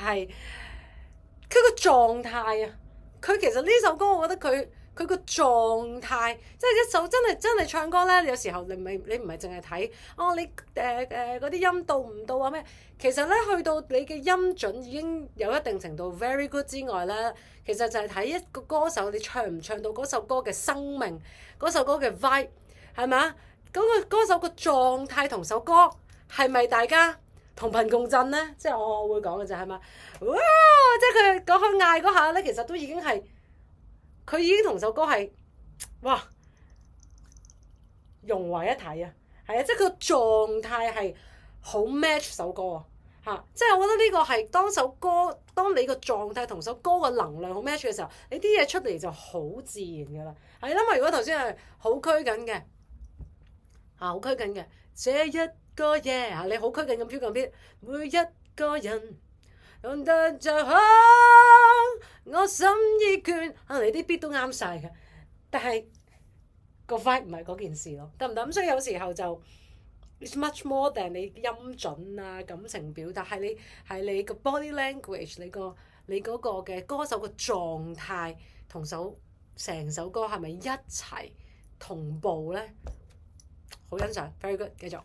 係佢個狀態啊！佢其實呢首歌，我覺得佢個狀態，即係一首真係唱歌咧。有時候你唔係淨係睇哦，你嗰啲音到唔到啊咩？其實咧去到你嘅音準已經有一定程度 very good 之外咧，其實就係睇一個歌手你唱唔唱到嗰首歌嘅生命，嗰首歌嘅 vibe 係咪？嗰個歌手個狀態同首歌係咪大家同頻共振咧？即係我會講嘅就係嘛，哇！即係佢講佢嗌嗰下咧，其實都已經係佢已經同首歌係哇融為一體啊！係啊，即係佢個狀態係好 match 首歌啊！嚇，即係我覺得呢個係當你個狀態同首歌個能量好 match 嘅時候，你啲嘢出嚟就好自然㗎啦。係因為如果頭先係好拘緊嘅。好拘緊嘅，這一個夜啊，你好拘緊咁飄咁飄，每一個人用得就好，我心已倦，可能你啲 beat 都啱晒嘅，但係個 vibe 唔係嗰件事咯，得唔得？咁所以有時候就 it's much more than 你音準啊、感情表達，係你個 body language，你嗰個嘅歌手個狀態同成首歌係咪一齊同步咧？好欣賞 ，very good，繼續。